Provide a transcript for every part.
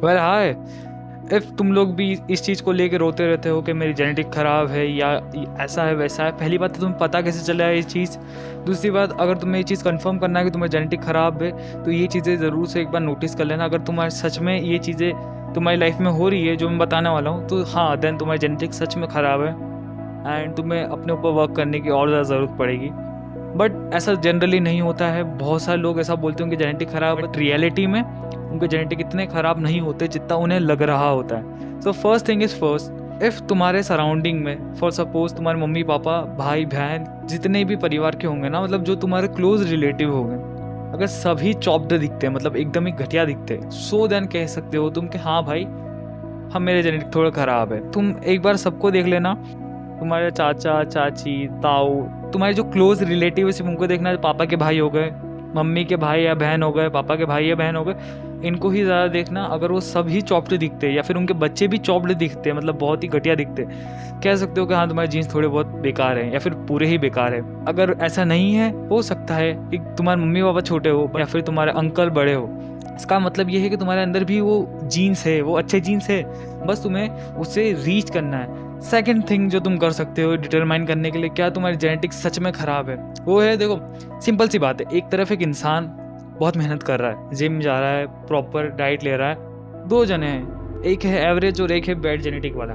Well hi, if तुम लोग भी इस चीज़ को लेके रोते रहते हो कि मेरी जेनेटिक ख़राब है या ऐसा है वैसा है, पहली बात तो तुम्हें पता कैसे चला है ये चीज़। दूसरी बात, अगर तुम्हें ये चीज़ कंफर्म करना है कि तुम्हारी जेनेटिक ख़राब है, तो ये चीज़ें ज़रूर से एक बार नोटिस कर लेना। अगर तुम्हारे सच में ये चीज़ें तुम्हारी लाइफ में हो रही है जो मैं बताने वाला हूँ, तो हाँ, देन तुम्हारी जेनेटिक सच में ख़राब है एंड तुम्हें अपने ऊपर वर्क करने की और ज़्यादा ज़रूरत पड़ेगी। बट ऐसा जनरली नहीं होता है। बहुत सारे लोग ऐसा बोलते हैं उनकी जेनेटिक ख़राब है, बट रियलिटी में उनके जेनेटिक इतने ख़राब नहीं होते जितना उन्हें लग रहा होता है। So first thing is first, if तुम्हारे सराउंडिंग में फॉर सपोज तुम्हारे मम्मी पापा भाई बहन जितने भी परिवार के होंगे ना, मतलब जो तुम्हारे क्लोज रिलेटिव होंगे, अगर सभी चॉप्ड दिखते हैं, मतलब एकदम ही घटिया दिखते हैं, सो देन कह सकते हो तुम कि हाँ भाई, हम मेरे जेनेटिक थोड़ा ख़राब है। तुम एक बार सबको देख लेना, तुम्हारे चाचा चाची ताऊ, तुम्हारे जो क्लोज रिलेटिव है सिर्फ उनको देखना। पापा के भाई हो गए, मम्मी के भाई या बहन हो गए, पापा के भाई या बहन हो गए, इनको ही ज़्यादा देखना। अगर वो सभी चॉप्ड दिखते हैं या फिर उनके बच्चे भी चॉप्ड दिखते हैं, मतलब बहुत ही घटिया दिखते हैं, कह सकते हो कि हाँ तुम्हारे जीन्स थोड़े बहुत बेकार हैं या फिर पूरे ही बेकार है। अगर ऐसा नहीं है, हो सकता है कि तुम्हारे मम्मी पापा छोटे हो या फिर तुम्हारे अंकल बड़े हो, इसका मतलब ये है कि तुम्हारे अंदर भी वो जीन्स है, वो अच्छे जीन्स है, बस तुम्हें उससे रीच करना है। सेकंड थिंग जो तुम कर सकते हो डिटरमाइन करने के लिए क्या तुम्हारी जेनेटिक्स सच में ख़राब है, वो है, देखो सिंपल सी बात है। एक तरफ एक इंसान बहुत मेहनत कर रहा है, जिम जा रहा है, प्रॉपर डाइट ले रहा है, दो जने हैं, एक है एवरेज और एक है बैड जेनेटिक वाला।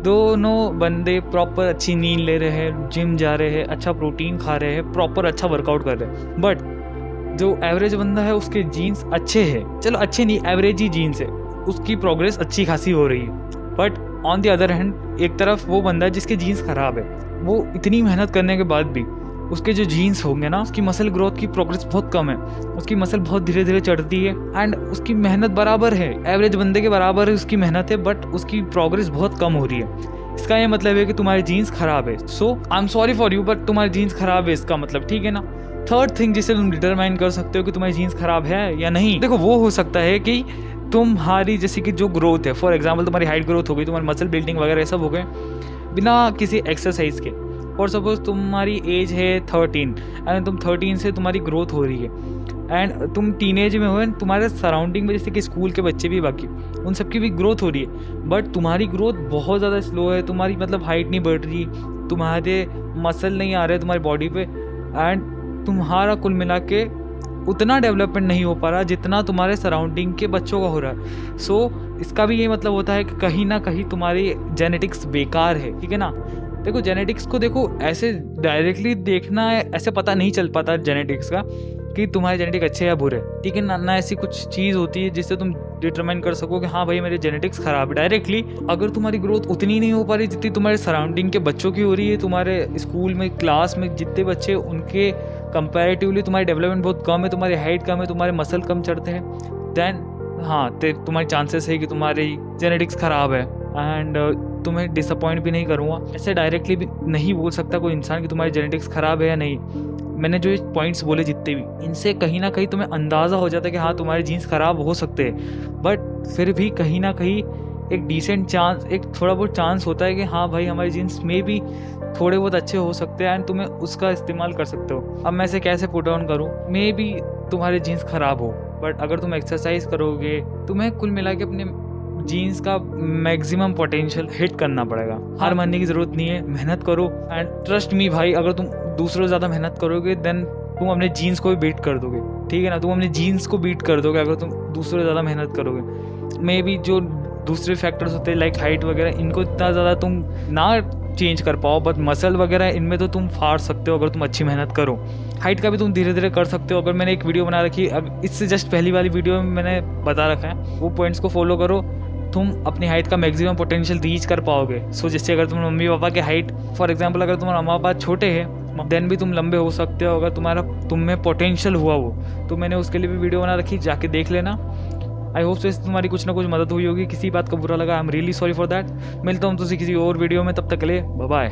दोनों बंदे प्रॉपर अच्छी नींद ले रहे हैं, जिम जा रहे हैं, अच्छा प्रोटीन खा रहे हैं, प्रॉपर अच्छा वर्कआउट कर रहे हैं, बट जो एवरेज बंदा है उसके जीन्स अच्छे हैं, चलो अच्छे नहीं, एवरेज ही जीन्स है, उसकी प्रोग्रेस अच्छी खासी हो रही है। But on the other hand एक तरफ वो बंदा है जिसके जीन्स ख़राब है, वो इतनी मेहनत करने के बाद भी उसके जो जीन्स होंगे ना, उसकी मसल ग्रोथ की प्रोग्रेस बहुत कम है, उसकी मसल बहुत धीरे धीरे चढ़ती है एंड उसकी मेहनत बराबर है, एवरेज बंदे के बराबर है उसकी मेहनत है, बट उसकी प्रोग्रेस बहुत कम हो रही है। इसका ये मतलब है कि तुम्हारी जीन्स ख़राब है। So I am sorry for you, but तुम्हारी जीन्स ख़राब है, इसका मतलब, ठीक है ना। थर्ड थिंग जिससे तुम डिटरमाइन कर सकते हो कि तुम्हारी जीन्स ख़राब है या नहीं, देखो वो हो सकता है कि तुम्हारी जैसे कि जो ग्रोथ है, फॉर एग्जांपल तुम्हारी हाइट ग्रोथ हो गई, तुम्हारी मसल बिल्डिंग वगैरह सब हो गए बिना किसी एक्सरसाइज के। और सपोज तुम्हारी एज है 13 एंड तुम 13 से तुम्हारी ग्रोथ हो रही है एंड तुम टीनेज में हो, तुम्हारे सराउंडिंग में जैसे कि स्कूल के बच्चे भी बाकी उन सबकी भी ग्रोथ हो रही है, बट तुम्हारी ग्रोथ बहुत ज़्यादा स्लो है, तुम्हारी मतलब हाइट नहीं बढ़ रही, तुम्हारे मसल नहीं आ रहे तुम्हारी बॉडी पे एंड तुम्हारा कुल मिला के उतना डेवलपमेंट नहीं हो पा रहा जितना तुम्हारे सराउंडिंग के बच्चों का हो रहा है। सो इसका भी ये मतलब होता है कि कहीं ना कहीं तुम्हारी जेनेटिक्स बेकार है, ठीक है ना। देखो जेनेटिक्स को देखो ऐसे डायरेक्टली देखना है, ऐसे पता नहीं चल पाता जेनेटिक्स का कि तुम्हारे जेनेटिक अच्छे या बुरे, ठीक है ना। ऐसी कुछ चीज़ होती है जिससे तुम डिटरमाइन कर सको कि हाँ भाई मेरे जेनेटिक्स ख़राब है डायरेक्टली। अगर तुम्हारी ग्रोथ उतनी नहीं हो पा रही जितनी तुम्हारे सराउंडिंग के बच्चों की हो रही है, तुम्हारे स्कूल में क्लास में जितने बच्चे उनके कंपैरेटिवली तुम्हारी डेवलपमेंट बहुत कम है, तुम्हारी हाइट कम है, तुम्हारे मसल कम चढ़ते हैं, देन हाँ तुम्हारी चांसेस है कि तुम्हारी जेनेटिक्स ख़राब है। एंड तुम्हें डिसअपॉइंट भी नहीं करूँगा, ऐसे डायरेक्टली भी नहीं बोल सकता कोई इंसान कि तुम्हारी जेनेटिक्स ख़राब है या नहीं। मैंने जो पॉइंट्स बोले जितने भी, इनसे कहीं ना कहीं तुम्हें अंदाज़ा हो जाता है कि हाँ तुम्हारे जीन्स ख़राब हो सकते हैं, बट फिर भी कहीं ना कहीं एक डिसेंट चांस, एक थोड़ा बहुत चांस होता है कि हाँ भाई हमारे जीन्स में भी थोड़े बहुत अच्छे हो सकते हैं एंड तुम्हें उसका इस्तेमाल कर सकते हो। अब मैं इसे कैसे पुट ऑन करूँ, मे बी तुम्हारे जीन्स ख़राब हो, बट अगर तुम एक्सरसाइज करोगे तुम्हें कुल मिला के अपने जीन्स का मैक्सिमम पोटेंशियल हिट करना पड़ेगा। हार मानने की ज़रूरत नहीं है, मेहनत करो एंड ट्रस्ट मी भाई, अगर तुम दूसरों से ज़्यादा मेहनत करोगे देन तुम अपने जीन्स को भी बीट कर दोगे, ठीक है ना। तुम अपने जीन्स को बीट कर दोगे अगर तुम दूसरों से ज़्यादा मेहनत करोगे। मे बी जो दूसरे फैक्टर्स होते हैं लाइक हाइट वगैरह, इनको इतना ज़्यादा तुम ना चेंज कर पाओ, बट मसल वगैरह इनमें तो तुम फाड़ सकते हो अगर तुम अच्छी मेहनत करो। हाइट का भी तुम धीरे धीरे कर सकते हो। अगर मैंने एक वीडियो बना रखी, अब इससे जस्ट पहली वाली वीडियो में मैंने बता रखा है, वो पॉइंट्स को फॉलो करो, तुम अपनी हाइट का मैक्सिमम पोटेंशियल रीच कर पाओगे। सो जैसे अगर तुम्हारे मम्मी पापा की हाइट, फॉर एग्जांपल अगर तुम्हारे मम्मी पापा छोटे हैं देन भी तुम लंबे हो सकते हो अगर तुम में पोटेंशियल हुआ वो, तो मैंने उसके लिए भी वीडियो बना रखी, जाके देख लेना। आई होप से तुम्हारी कुछ ना कुछ मदद हुई होगी। किसी बात का बुरा लगा, I am really sorry for that. मिलता हूँ तुझसे किसी और वीडियो में, तब तक के लिए बाय बाय।